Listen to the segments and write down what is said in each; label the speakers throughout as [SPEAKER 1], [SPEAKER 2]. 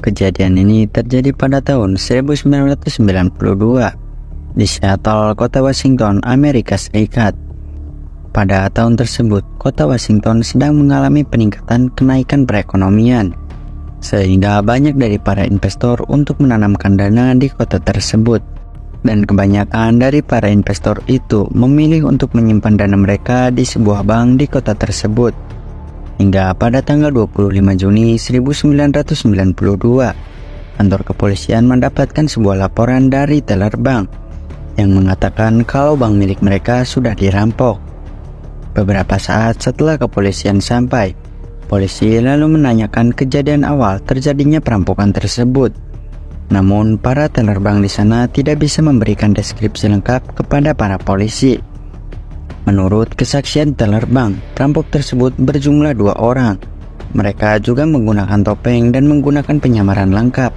[SPEAKER 1] Kejadian ini terjadi pada tahun 1992 di Seattle, kota Washington, Amerika Serikat. Pada tahun tersebut, kota Washington sedang mengalami peningkatan kenaikan perekonomian, sehingga banyak dari para investor untuk menanamkan dana di kota tersebut. Dan kebanyakan dari para investor itu memilih untuk menyimpan dana mereka di sebuah bank di kota tersebut. Hingga pada tanggal 25 Juni 1992, kantor kepolisian mendapatkan sebuah laporan dari teller bank yang mengatakan kalau bank milik mereka sudah dirampok. Beberapa saat setelah kepolisian sampai, polisi lalu menanyakan kejadian awal terjadinya perampokan tersebut. Namun, para teller bank di sana tidak bisa memberikan deskripsi lengkap kepada para polisi. Menurut kesaksian teller bank, perampok tersebut berjumlah 2 orang. Mereka juga menggunakan topeng dan menggunakan penyamaran lengkap.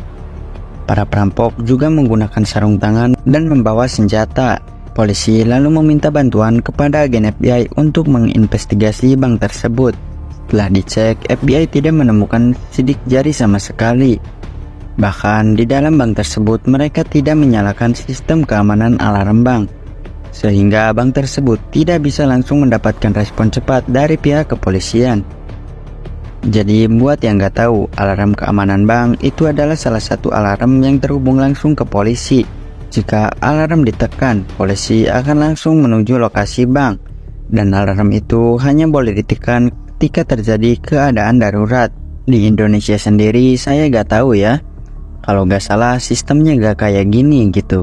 [SPEAKER 1] Para perampok juga menggunakan sarung tangan dan membawa senjata. Polisi lalu meminta bantuan kepada agen FBI untuk menginvestigasi bank tersebut. Setelah dicek, FBI tidak menemukan sidik jari sama sekali. Bahkan di dalam bank tersebut mereka tidak menyalakan sistem keamanan alarm bank, sehingga bank tersebut tidak bisa langsung mendapatkan respon cepat dari pihak kepolisian. Jadi buat yang nggak tahu, alarm keamanan bank itu adalah salah satu alarm yang terhubung langsung ke polisi. Jika alarm ditekan, polisi akan langsung menuju lokasi bank. Dan alarm itu hanya boleh ditekan ketika terjadi keadaan darurat. Di Indonesia sendiri saya nggak tahu ya. Kalau nggak salah sistemnya nggak kayak gini gitu.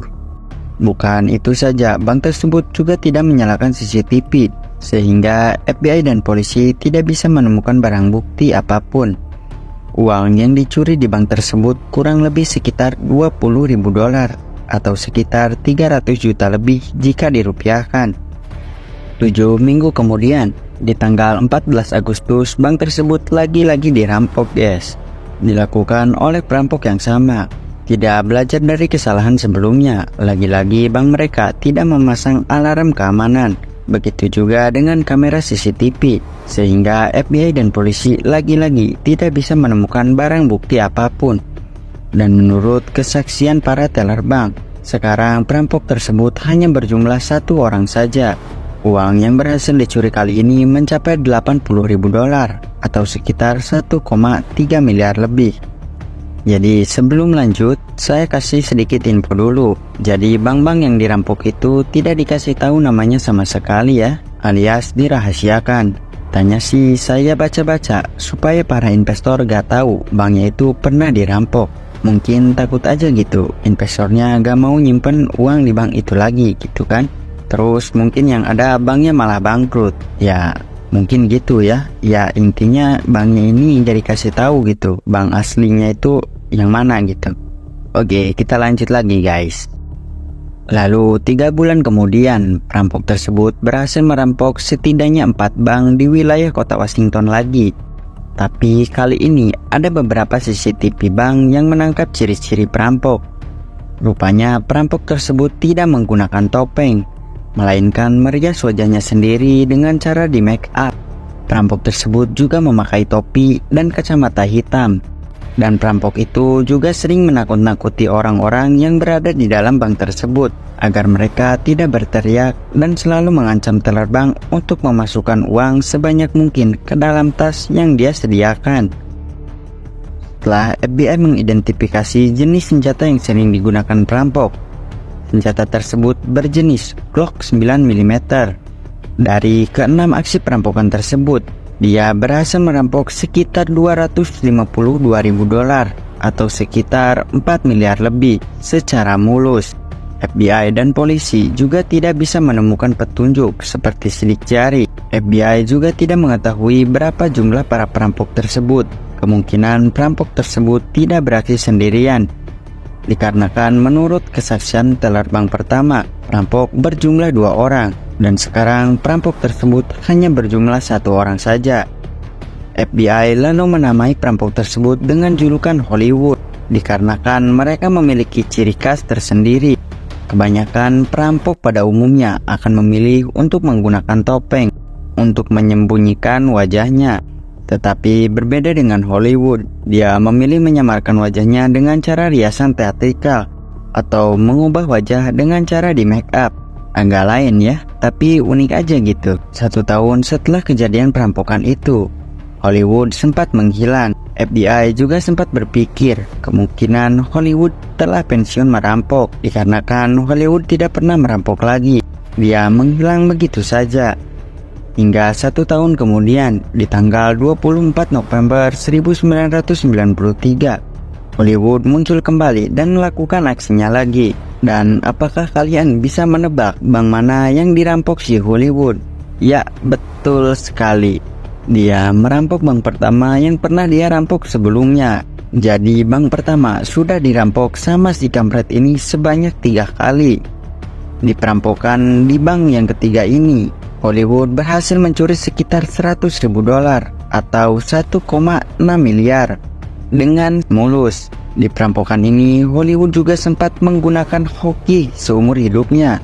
[SPEAKER 1] Bukan itu saja, bank tersebut juga tidak menyalakan CCTV, sehingga FBI dan polisi tidak bisa menemukan barang bukti apapun. Uang yang dicuri di bank tersebut kurang lebih sekitar $20.000 atau sekitar 300 juta lebih jika dirupiahkan. 7 minggu kemudian, di tanggal 14 Agustus, bank tersebut lagi-lagi dirampok, guys. Dilakukan oleh perampok yang sama. Tidak belajar dari kesalahan sebelumnya, lagi-lagi bank mereka tidak memasang alarm keamanan. Begitu juga dengan kamera CCTV, sehingga FBI dan polisi lagi-lagi tidak bisa menemukan barang bukti apapun. Dan menurut kesaksian para teller bank, sekarang perampok tersebut hanya berjumlah 1 orang saja. Uang yang berhasil dicuri kali ini mencapai $80.000 atau sekitar 1,3 miliar lebih. Jadi sebelum lanjut, saya kasih sedikit info dulu. Jadi bank-bank yang dirampok itu tidak dikasih tahu namanya sama sekali ya, alias dirahasiakan. Tanya sih saya baca-baca supaya para investor gak tahu banknya itu pernah dirampok. Mungkin takut aja gitu, investornya gak mau nyimpen uang di bank itu lagi gitu kan. Terus mungkin yang ada banknya malah bangkrut. Ya mungkin gitu ya. Ya intinya banknya ini jadi kasih tahu gitu, bank aslinya itu yang mana gitu. Oke, kita lanjut lagi guys. Lalu 3 bulan kemudian, perampok tersebut berhasil merampok setidaknya 4 bank di wilayah kota Washington lagi. Tapi kali ini ada beberapa CCTV bank yang menangkap ciri-ciri perampok. Rupanya perampok tersebut tidak menggunakan topeng, melainkan merias wajahnya sendiri dengan cara di make up. Perampok tersebut juga memakai topi dan kacamata hitam. Dan perampok itu juga sering menakut-nakuti orang-orang yang berada di dalam bank tersebut agar mereka tidak berteriak, dan selalu mengancam teller bank untuk memasukkan uang sebanyak mungkin ke dalam tas yang dia sediakan. Setelah FBI mengidentifikasi jenis senjata yang sering digunakan perampok, senjata tersebut berjenis Glock 9 mm. Dari ke-6 aksi perampokan tersebut, dia berhasil merampok sekitar $252.000 atau sekitar 4 miliar lebih secara mulus. FBI dan polisi juga tidak bisa menemukan petunjuk seperti sidik jari. FBI juga tidak mengetahui berapa jumlah para perampok tersebut. Kemungkinan perampok tersebut tidak beraksi sendirian, dikarenakan menurut kesaksian teller bank pertama, perampok berjumlah 2 orang. Dan sekarang perampok tersebut hanya berjumlah 1 orang saja. FBI lalu menamai perampok tersebut dengan julukan Hollywood, dikarenakan mereka memiliki ciri khas tersendiri. Kebanyakan perampok pada umumnya akan memilih untuk menggunakan topeng untuk menyembunyikan wajahnya. Tetapi berbeda dengan Hollywood, dia memilih menyamarkan wajahnya dengan cara riasan teatrikal atau mengubah wajah dengan cara di make up. Agak lain ya, tapi unik aja gitu. 1 tahun setelah kejadian perampokan itu, Hollywood sempat menghilang. FBI juga sempat berpikir kemungkinan Hollywood telah pensiun merampok dikarenakan Hollywood tidak pernah merampok lagi. Dia menghilang begitu saja. Hingga 1 tahun kemudian, di tanggal 24 November 1993, Hollywood muncul kembali dan melakukan aksinya lagi. Dan apakah kalian bisa menebak bank mana yang dirampok si Hollywood? Ya, betul sekali. Dia merampok bank pertama yang pernah dia rampok sebelumnya. Jadi bank pertama sudah dirampok sama si kampret ini sebanyak 3 kali. Di perampokan di bank yang ketiga ini, Hollywood berhasil mencuri sekitar $100.000 atau 1,6 miliar dengan mulus. Di perampokan ini, Hollywood juga sempat menggunakan hoki seumur hidupnya.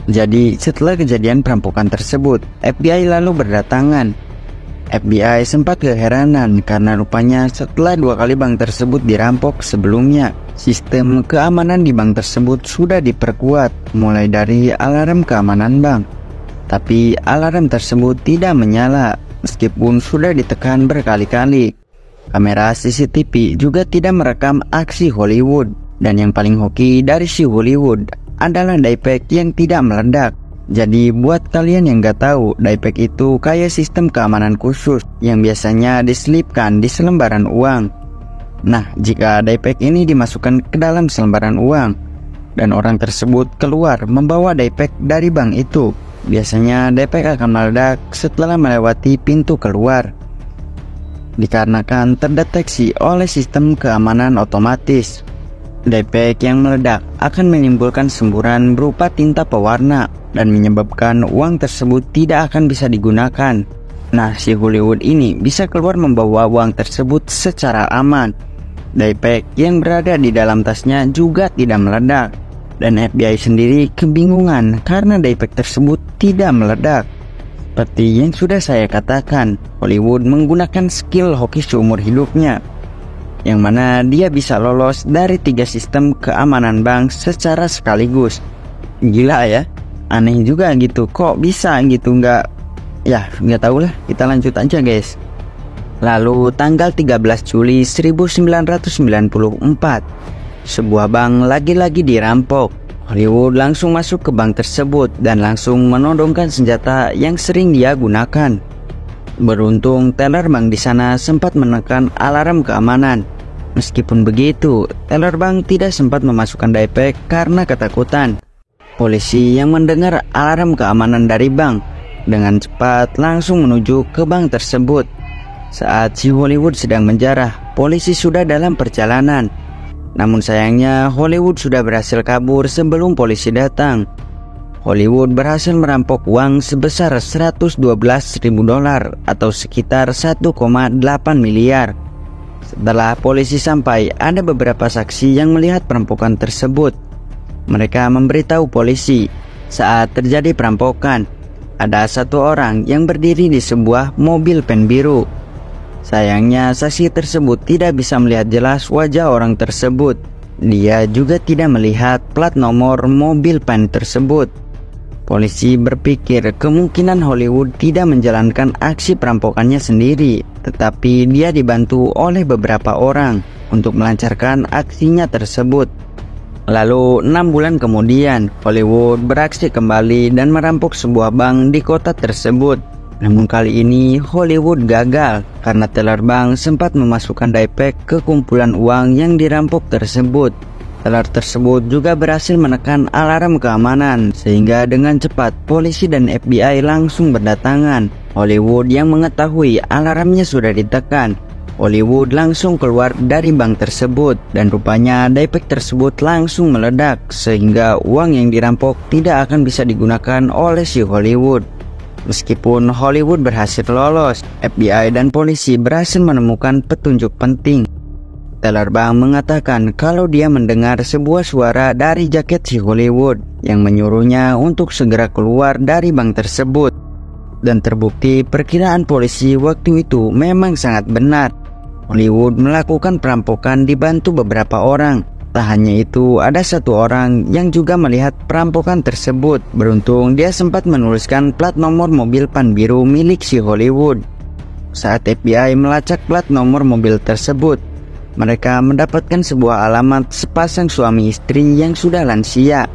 [SPEAKER 1] Jadi, setelah kejadian perampokan tersebut, FBI lalu berdatangan. FBI sempat keheranan karena rupanya setelah 2 kali bank tersebut dirampok sebelumnya, sistem keamanan di bank tersebut sudah diperkuat, mulai dari alarm keamanan bank. Tapi alarm tersebut tidak menyala, meskipun sudah ditekan berkali-kali. Kamera CCTV juga tidak merekam aksi Hollywood. Dan yang paling hoki dari si Hollywood adalah dieback yang tidak meledak. Jadi buat kalian yang gak tahu, dieback itu kayak sistem keamanan khusus yang biasanya diselipkan di selembaran uang. Nah, jika dieback ini dimasukkan ke dalam selembaran uang dan orang tersebut keluar membawa dieback dari bank itu, biasanya dieback akan meledak setelah melewati pintu keluar. Dikarenakan terdeteksi oleh sistem keamanan otomatis, dieback yang meledak akan menimbulkan semburan berupa tinta pewarna dan menyebabkan uang tersebut tidak akan bisa digunakan. Nah, si Hollywood ini bisa keluar membawa uang tersebut secara aman. Dieback yang berada di dalam tasnya juga tidak meledak, dan FBI sendiri kebingungan karena dieback tersebut tidak meledak. Seperti yang sudah saya katakan, Hollywood menggunakan skill hoki seumur hidupnya, yang mana dia bisa lolos dari 3 sistem keamanan bank secara sekaligus. Gila ya, aneh juga gitu, kok bisa gitu, nggak tahu lah, kita lanjut aja guys. Lalu tanggal 13 Juli 1994, sebuah bank lagi-lagi dirampok. Hollywood langsung masuk ke bank tersebut dan langsung menodongkan senjata yang sering dia gunakan. Beruntung teller bank di sana sempat menekan alarm keamanan. Meskipun begitu, teller bank tidak sempat memasukkan dieback karena ketakutan. Polisi yang mendengar alarm keamanan dari bank dengan cepat langsung menuju ke bank tersebut. Saat si Hollywood sedang menjarah, polisi sudah dalam perjalanan. Namun sayangnya Hollywood sudah berhasil kabur sebelum polisi datang. Hollywood berhasil merampok uang sebesar $112.000 atau sekitar 1,8 miliar. Setelah polisi sampai, ada beberapa saksi yang melihat perampokan tersebut. Mereka memberitahu polisi saat terjadi perampokan, ada 1 orang yang berdiri di sebuah mobil pen biru. Sayangnya saksi tersebut tidak bisa melihat jelas wajah orang tersebut. Dia juga tidak melihat plat nomor mobil pen tersebut. Polisi berpikir kemungkinan Hollywood tidak menjalankan aksi perampokannya sendiri, tetapi dia dibantu oleh beberapa orang untuk melancarkan aksinya tersebut. Lalu 6 bulan kemudian, Hollywood beraksi kembali dan merampok sebuah bank di kota tersebut. Namun kali ini Hollywood gagal karena teller bank sempat memasukkan dieback ke kumpulan uang yang dirampok tersebut. Teller tersebut juga berhasil menekan alarm keamanan sehingga dengan cepat polisi dan FBI langsung berdatangan. Hollywood yang mengetahui alarmnya sudah ditekan, Hollywood langsung keluar dari bank tersebut dan rupanya dieback tersebut langsung meledak sehingga uang yang dirampok tidak akan bisa digunakan oleh si Hollywood. Meskipun Hollywood berhasil lolos, FBI dan polisi berhasil menemukan petunjuk penting. Teller bank mengatakan kalau dia mendengar sebuah suara dari jaket si Hollywood yang menyuruhnya untuk segera keluar dari bank tersebut. Dan terbukti perkiraan polisi waktu itu memang sangat benar. Hollywood melakukan perampokan dibantu beberapa orang. Tak hanya itu, ada satu orang yang juga melihat perampokan tersebut. Beruntung dia sempat menuliskan plat nomor mobil pan biru milik si Hollywood. Saat FBI melacak plat nomor mobil tersebut, mereka mendapatkan sebuah alamat sepasang suami istri yang sudah lansia.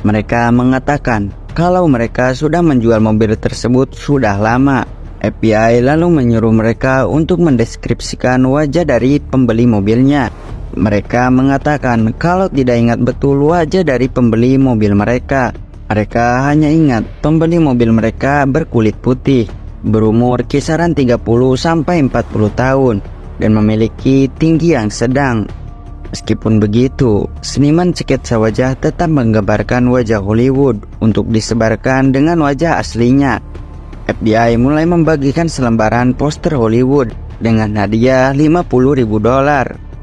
[SPEAKER 1] Mereka mengatakan kalau mereka sudah menjual mobil tersebut sudah lama. FBI lalu menyuruh mereka untuk mendeskripsikan wajah dari pembeli mobilnya. Mereka mengatakan kalau tidak ingat betul wajah dari pembeli mobil mereka. Mereka hanya ingat pembeli mobil mereka berkulit putih, berumur kisaran 30-40 tahun, dan memiliki tinggi yang sedang. Meskipun begitu, seniman sketsa wajah tetap menggambarkan wajah Hollywood untuk disebarkan dengan wajah aslinya. FBI mulai membagikan selembaran poster Hollywood dengan hadiah $50.000.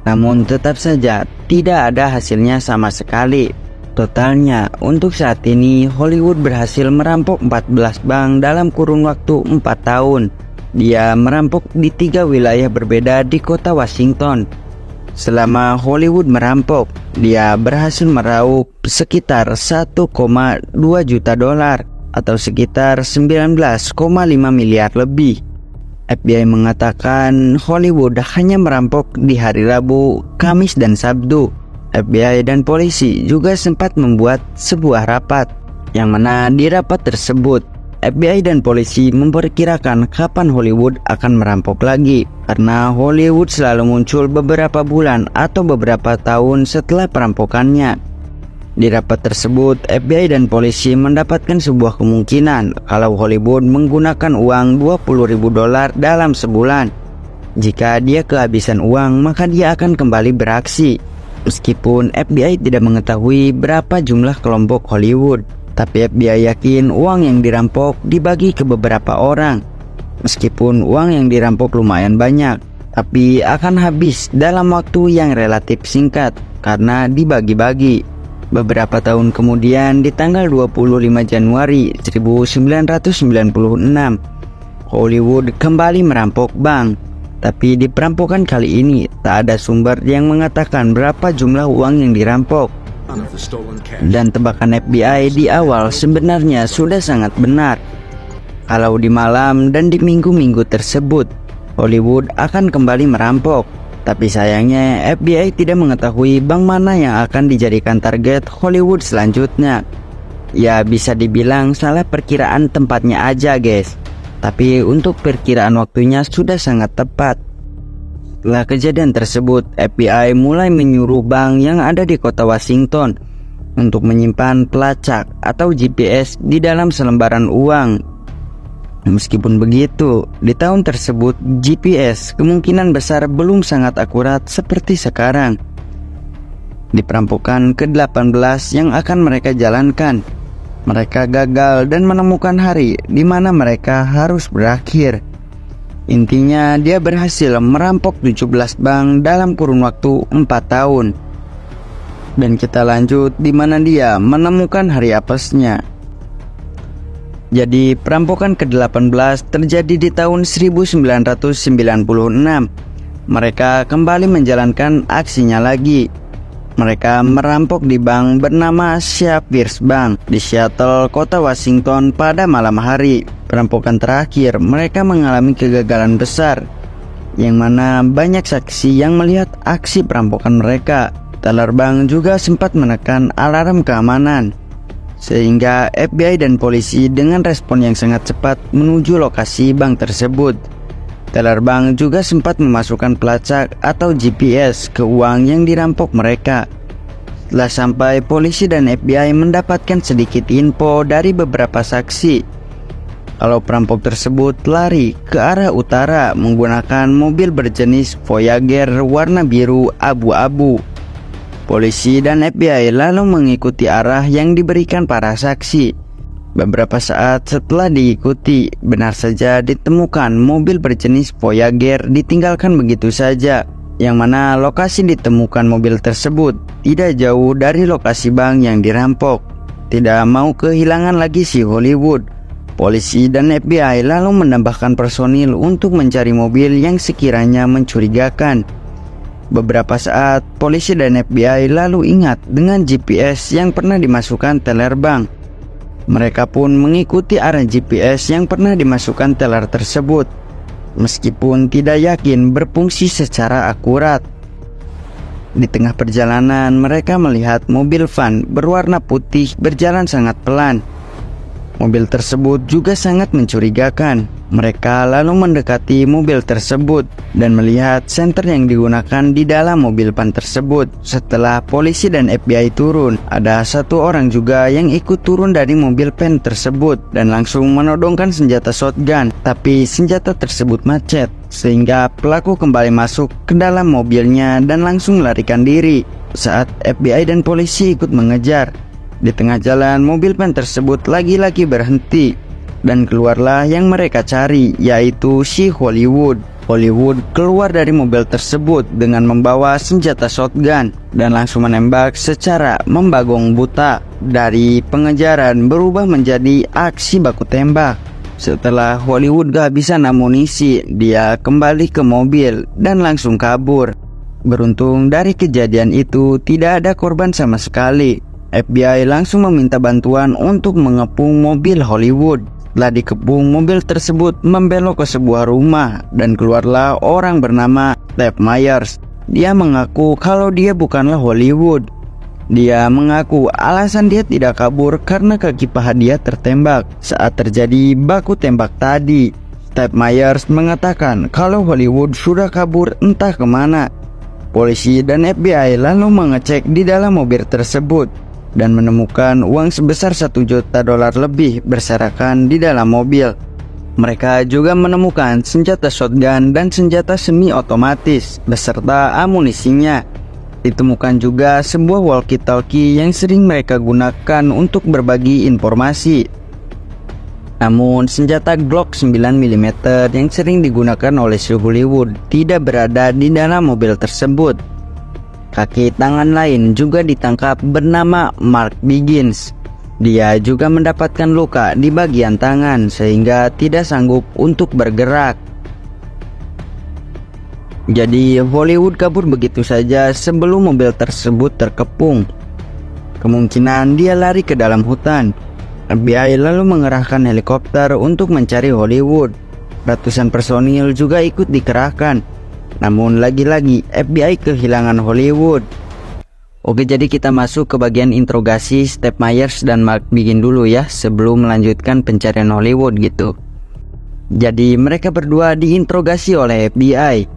[SPEAKER 1] Namun tetap saja tidak ada hasilnya sama sekali. Totalnya, untuk saat ini Hollywood berhasil merampok 14 bank dalam kurun waktu 4 tahun. Dia merampok di 3 wilayah berbeda di kota Washington. Selama Hollywood merampok, dia berhasil meraup sekitar 1,2 juta dolar atau sekitar 19,5 miliar lebih. FBI mengatakan Hollywood hanya merampok di hari Rabu, Kamis, dan Sabtu. FBI dan polisi juga sempat membuat sebuah rapat, yang mana di rapat tersebut FBI dan polisi memperkirakan kapan Hollywood akan merampok lagi, karena Hollywood selalu muncul beberapa bulan atau beberapa tahun setelah perampokannya. Di rapat tersebut, FBI dan polisi mendapatkan sebuah kemungkinan kalau Hollywood menggunakan uang $20.000 dalam sebulan. Jika dia kehabisan uang, maka dia akan kembali beraksi. Meskipun FBI tidak mengetahui berapa jumlah kelompok Hollywood, tapi FBI yakin uang yang dirampok dibagi ke beberapa orang. Meskipun uang yang dirampok lumayan banyak, tapi akan habis dalam waktu yang relatif singkat karena dibagi-bagi. Beberapa tahun kemudian, di tanggal 25 Januari 1996, Hollywood kembali merampok bank. Tapi di perampokan kali ini, tak ada sumber yang mengatakan berapa jumlah uang yang dirampok. Dan tebakan FBI di awal sebenarnya sudah sangat benar. Kalau di malam dan di minggu-minggu tersebut, Hollywood akan kembali merampok. Tapi sayangnya FBI tidak mengetahui bank mana yang akan dijadikan target Hollywood selanjutnya. Ya bisa dibilang salah perkiraan tempatnya aja guys. Tapi untuk perkiraan waktunya sudah sangat tepat. Setelah kejadian tersebut, FBI mulai menyuruh bank yang ada di kota Washington untuk menyimpan pelacak atau GPS di dalam selembaran uang. Meskipun begitu, di tahun tersebut GPS kemungkinan besar belum sangat akurat seperti sekarang. Di perampokan ke-18 yang akan mereka jalankan, mereka gagal dan menemukan hari di mana mereka harus berakhir. Intinya dia berhasil merampok 17 bank dalam kurun waktu 4 tahun. Dan kita lanjut di mana dia menemukan hari apesnya. Jadi perampokan ke-18 terjadi di tahun 1996. Mereka kembali menjalankan aksinya lagi. Mereka merampok di bank bernama Sears Bank di Seattle, kota Washington pada malam hari. Perampokan terakhir mereka mengalami kegagalan besar, yang mana banyak saksi yang melihat aksi perampokan mereka. Teller bank juga sempat menekan alarm keamanan, sehingga FBI dan polisi dengan respon yang sangat cepat menuju lokasi bank tersebut. Teller bank juga sempat memasukkan pelacak atau GPS ke uang yang dirampok mereka. Setelah sampai, polisi dan FBI mendapatkan sedikit info dari beberapa saksi kalau perampok tersebut lari ke arah utara menggunakan mobil berjenis Voyager warna biru abu-abu. Polisi dan FBI lalu mengikuti arah yang diberikan para saksi. Beberapa saat setelah diikuti, benar saja ditemukan mobil berjenis Voyager ditinggalkan begitu saja, yang mana lokasi ditemukan mobil tersebut tidak jauh dari lokasi bank yang dirampok. Tidak mau kehilangan lagi si Hollywood, Polisi dan FBI lalu menambahkan personil untuk mencari mobil yang sekiranya mencurigakan. Beberapa saat, polisi dan FBI lalu ingat dengan GPS yang pernah dimasukkan teller bank. Mereka pun mengikuti arah GPS yang pernah dimasukkan teller tersebut, meskipun tidak yakin berfungsi secara akurat. Di tengah perjalanan, mereka melihat mobil van berwarna putih berjalan sangat pelan. Mobil tersebut juga sangat mencurigakan. Mereka lalu mendekati mobil tersebut dan melihat senter yang digunakan di dalam mobil van tersebut. Setelah polisi dan FBI turun, ada satu orang juga yang ikut turun dari mobil van tersebut dan langsung menodongkan senjata shotgun. Tapi senjata tersebut macet, sehingga pelaku kembali masuk ke dalam mobilnya dan langsung melarikan diri. Saat FBI dan polisi ikut mengejar, di tengah jalan mobil van tersebut lagi-lagi berhenti dan keluarlah yang mereka cari, yaitu si Hollywood. Hollywood keluar dari mobil tersebut dengan membawa senjata shotgun dan langsung menembak secara membagong buta. Dari pengejaran berubah menjadi aksi baku tembak. Setelah Hollywood kehabisan amunisi, dia kembali ke mobil dan langsung kabur. Beruntung dari kejadian itu tidak ada korban sama sekali. FBI langsung meminta bantuan untuk mengepung mobil Hollywood. Setelah dikepung, mobil tersebut membelok ke sebuah rumah dan keluarlah orang bernama Steph Myers. Dia mengaku kalau dia bukanlah Hollywood. Dia mengaku alasan dia tidak kabur karena kaki paha dia tertembak saat terjadi baku tembak tadi. Steph Myers mengatakan kalau Hollywood sudah kabur entah kemana. Polisi dan FBI lalu mengecek di dalam mobil tersebut dan menemukan uang sebesar $1 juta lebih berserakan di dalam mobil. Mereka juga menemukan senjata shotgun dan senjata semi otomatis beserta amunisinya. Ditemukan juga sebuah walkie-talkie yang sering mereka gunakan untuk berbagi informasi. Namun senjata Glock 9mm yang sering digunakan oleh si Hollywood tidak berada di dalam mobil tersebut. Kaki tangan lain juga ditangkap bernama Mark Biggins. Dia juga mendapatkan luka di bagian tangan sehingga tidak sanggup untuk bergerak. Jadi Hollywood kabur begitu saja sebelum mobil tersebut terkepung. Kemungkinan dia lari ke dalam hutan. FBI lalu mengerahkan helikopter untuk mencari Hollywood. Ratusan personil juga ikut dikerahkan. Namun lagi-lagi FBI kehilangan Hollywood. Oke, jadi kita masuk ke bagian interogasi Steph Myers dan Mark Biggins dulu ya, sebelum melanjutkan pencarian Hollywood gitu. Jadi mereka berdua diinterogasi oleh FBI.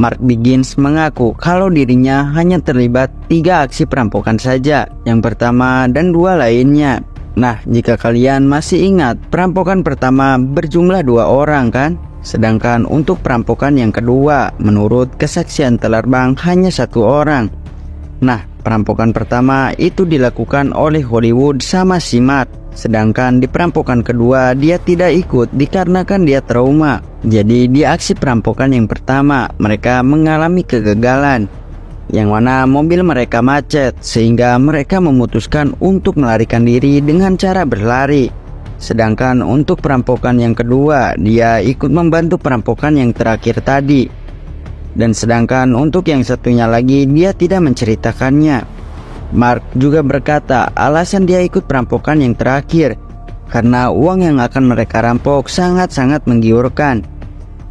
[SPEAKER 1] Mark Biggins mengaku kalau dirinya hanya terlibat 3 aksi perampokan saja, yang pertama dan 2 lainnya. Nah, jika kalian masih ingat, perampokan pertama berjumlah 2 orang kan? Sedangkan untuk perampokan yang kedua, menurut kesaksian teller bank hanya 1 orang. Nah, perampokan pertama itu dilakukan oleh Hollywood sama si Mark. Sedangkan di perampokan kedua dia tidak ikut dikarenakan dia trauma. Jadi di aksi perampokan yang pertama mereka mengalami kegagalan, yang mana mobil mereka macet sehingga mereka memutuskan untuk melarikan diri dengan cara berlari. Sedangkan untuk perampokan yang kedua, dia ikut membantu perampokan yang terakhir tadi. Dan sedangkan untuk yang satunya lagi, dia tidak menceritakannya. Mark juga berkata alasan dia ikut perampokan yang terakhir karena uang yang akan mereka rampok sangat-sangat menggiurkan.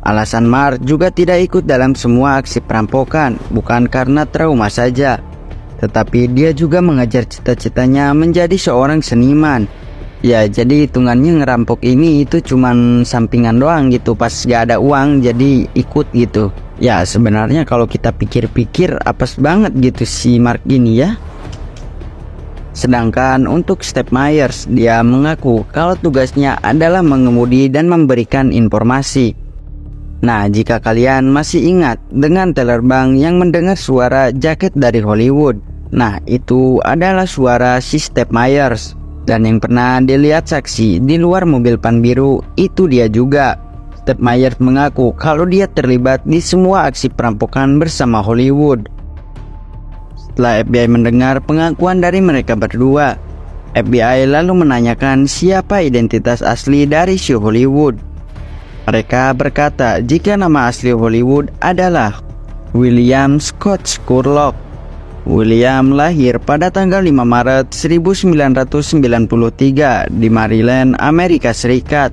[SPEAKER 1] Alasan Mark juga tidak ikut dalam semua aksi perampokan bukan karena trauma saja, tetapi dia juga mengejar cita-citanya menjadi seorang seniman. Ya, jadi hitungannya ngerampok ini itu cuman sampingan doang gitu, pas gak ada uang jadi ikut gitu. Ya sebenarnya kalau kita pikir-pikir apes banget gitu si Mark ini ya. Sedangkan untuk Steph Myers, dia mengaku kalau tugasnya adalah mengemudi dan memberikan informasi. Nah, jika kalian masih ingat dengan teller bank yang mendengar suara jaket dari Hollywood, nah itu adalah suara si Steph Myers. Dan yang pernah dilihat saksi di luar mobil van biru itu dia juga. Steph Myers mengaku kalau dia terlibat di semua aksi perampokan bersama Hollywood. Setelah FBI mendengar pengakuan dari mereka berdua, FBI lalu menanyakan siapa identitas asli dari si Hollywood. Mereka berkata jika nama asli Hollywood adalah William Scott Scurlock. William lahir pada tanggal 5 Maret 1993 di Maryland, Amerika Serikat.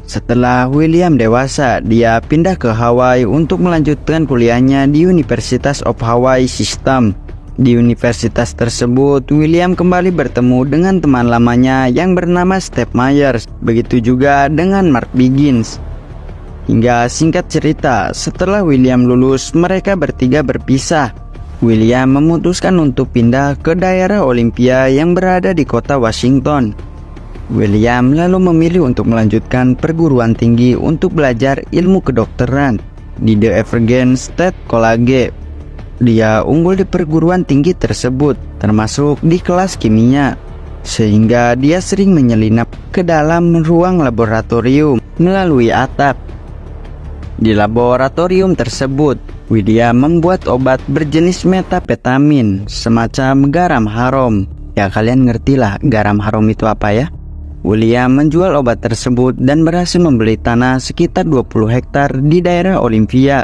[SPEAKER 1] Setelah William dewasa, dia pindah ke Hawaii untuk melanjutkan kuliahnya di University of Hawaii System. Di universitas tersebut, William kembali bertemu dengan teman lamanya yang bernama Steph Myers, begitu juga dengan Mark Biggins. Hingga singkat cerita, setelah William lulus, mereka bertiga berpisah. William memutuskan untuk pindah ke daerah Olympia yang berada di kota Washington. William lalu memilih untuk melanjutkan perguruan tinggi untuk belajar ilmu kedokteran di The Evergreen State College. Dia unggul di perguruan tinggi tersebut, termasuk di kelas kimia, sehingga dia sering menyelinap ke dalam ruang laboratorium melalui atap. Di laboratorium tersebut, William membuat obat berjenis metapetamin, semacam garam harum. Ya, kalian ngertilah garam harum itu apa ya? William menjual obat tersebut dan berhasil membeli tanah sekitar 20 hektar di daerah Olympia,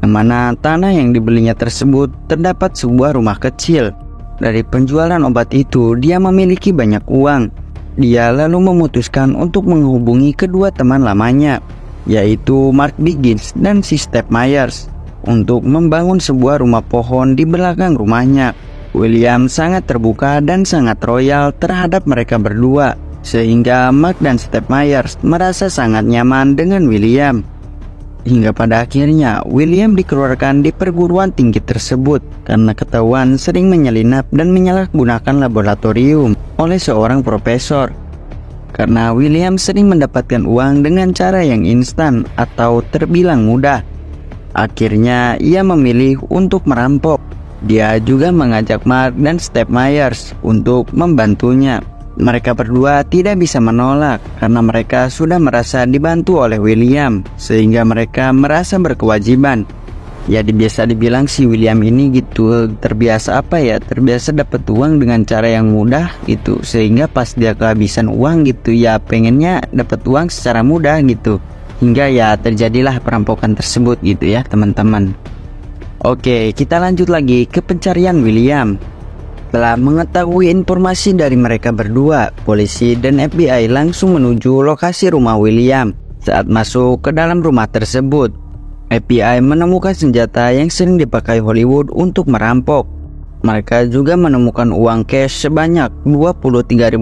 [SPEAKER 1] yang mana tanah yang dibelinya tersebut terdapat sebuah rumah kecil. Dari penjualan obat itu, dia memiliki banyak uang. Dia lalu memutuskan untuk menghubungi kedua teman lamanya, yaitu Mark Biggins dan si Steph Myers, untuk membangun sebuah rumah pohon di belakang rumahnya. William sangat terbuka dan sangat royal terhadap mereka berdua, sehingga Mark dan Steph Myers merasa sangat nyaman dengan William. Hingga pada akhirnya William dikeluarkan di perguruan tinggi tersebut karena ketahuan sering menyelinap dan menyalahgunakan laboratorium oleh seorang profesor. Karena William sering mendapatkan uang dengan cara yang instan atau terbilang mudah, akhirnya ia memilih untuk merampok. Dia juga mengajak Mark dan Steph Myers untuk membantunya. Mereka berdua tidak bisa menolak karena mereka sudah merasa dibantu oleh William, sehingga mereka merasa berkewajiban. Ya, biasa dibilang si William ini gitu terbiasa terbiasa dapat uang dengan cara yang mudah gitu, sehingga pas dia kehabisan uang gitu ya pengennya dapat uang secara mudah gitu, hingga ya terjadilah perampokan tersebut gitu ya teman-teman. Oke, kita lanjut lagi ke pencarian William. Setelah mengetahui informasi dari mereka berdua, polisi dan FBI langsung menuju lokasi rumah William. Saat masuk ke dalam rumah tersebut, FBI menemukan senjata yang sering dipakai Hollywood untuk merampok. Mereka juga menemukan uang cash sebanyak $23.000.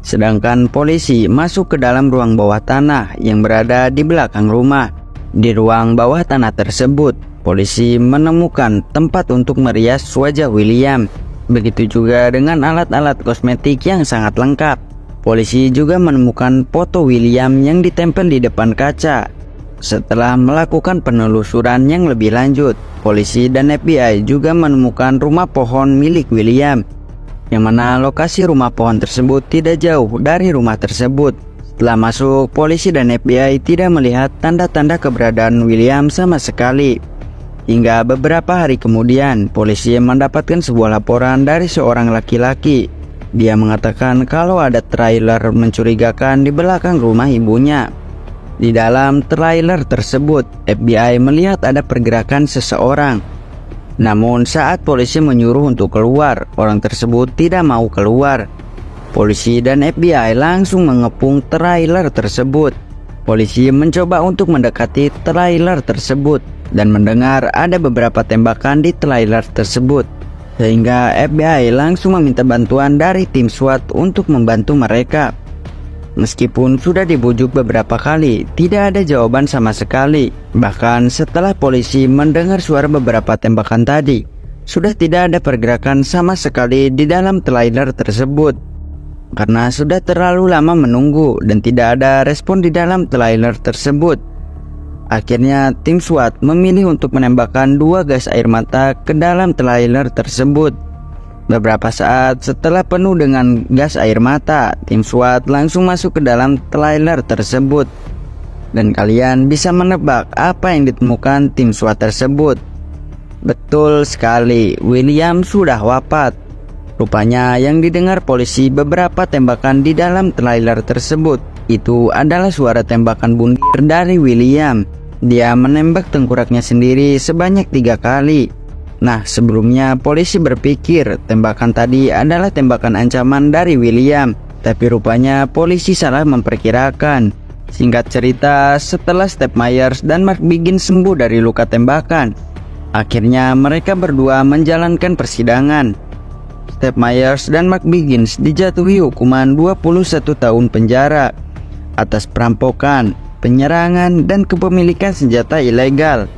[SPEAKER 1] Sedangkan polisi masuk ke dalam ruang bawah tanah yang berada di belakang rumah. Di ruang bawah tanah tersebut, polisi menemukan tempat untuk merias wajah William. Begitu juga dengan alat-alat kosmetik yang sangat lengkap. Polisi juga menemukan foto William yang ditempel di depan kaca. Setelah melakukan penelusuran yang lebih lanjut, polisi dan FBI juga menemukan rumah pohon milik William, yang mana lokasi rumah pohon tersebut tidak jauh dari rumah tersebut. Setelah masuk, polisi dan FBI tidak melihat tanda-tanda keberadaan William sama sekali. Hingga beberapa hari kemudian, polisi mendapatkan sebuah laporan dari seorang laki-laki. Dia mengatakan kalau ada trailer mencurigakan di belakang rumah ibunya. Di dalam trailer tersebut, FBI melihat ada pergerakan seseorang. Namun saat polisi menyuruh untuk keluar, orang tersebut tidak mau keluar. Polisi dan FBI langsung mengepung trailer tersebut. Polisi mencoba untuk mendekati trailer tersebut dan mendengar ada beberapa tembakan di trailer tersebut, sehingga FBI langsung meminta bantuan dari tim SWAT untuk membantu mereka. Meskipun sudah dibujuk beberapa kali, tidak ada jawaban sama sekali. Bahkan setelah polisi mendengar suara beberapa tembakan tadi, sudah tidak ada pergerakan sama sekali di dalam trailer tersebut. Karena sudah terlalu lama menunggu dan tidak ada respon di dalam trailer tersebut, akhirnya tim SWAT memilih untuk menembakkan 2 gas air mata ke dalam trailer tersebut. Beberapa saat setelah penuh dengan gas air mata, tim SWAT langsung masuk ke dalam trailer tersebut. Dan kalian bisa menebak apa yang ditemukan tim SWAT tersebut. Betul sekali, William sudah wafat. Rupanya yang didengar polisi beberapa tembakan di dalam trailer tersebut itu adalah suara tembakan bundir dari William. Dia menembak tengkoraknya sendiri sebanyak 3 kali. Nah, sebelumnya polisi berpikir tembakan tadi adalah tembakan ancaman dari William, tapi rupanya polisi salah memperkirakan. Singkat cerita, setelah Steph Myers dan Mark Biggins sembuh dari luka tembakan, akhirnya mereka berdua menjalankan persidangan. Steph Myers dan Mark Biggins dijatuhi hukuman 21 tahun penjara atas perampokan, penyerangan, dan kepemilikan senjata ilegal.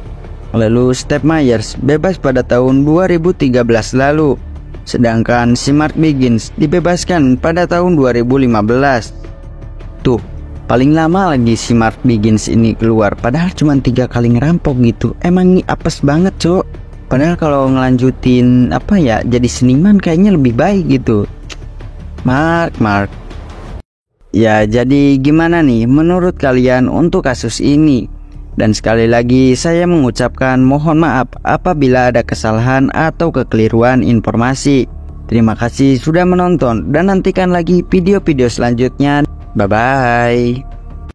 [SPEAKER 1] Lalu Steph Myers bebas pada tahun 2013 lalu, sedangkan si Mark Biggins dibebaskan pada tahun 2015. Tuh, paling lama lagi si Mark Biggins ini keluar, padahal cuma 3 kali ngerampok gitu. Emang ini apes banget, cok. Padahal kalau ngelanjutin jadi seniman kayaknya lebih baik gitu. Mark. Ya, jadi gimana nih menurut kalian untuk kasus ini? Dan sekali lagi saya mengucapkan mohon maaf apabila ada kesalahan atau kekeliruan informasi. Terima kasih sudah menonton dan nantikan lagi video-video selanjutnya. Bye-bye.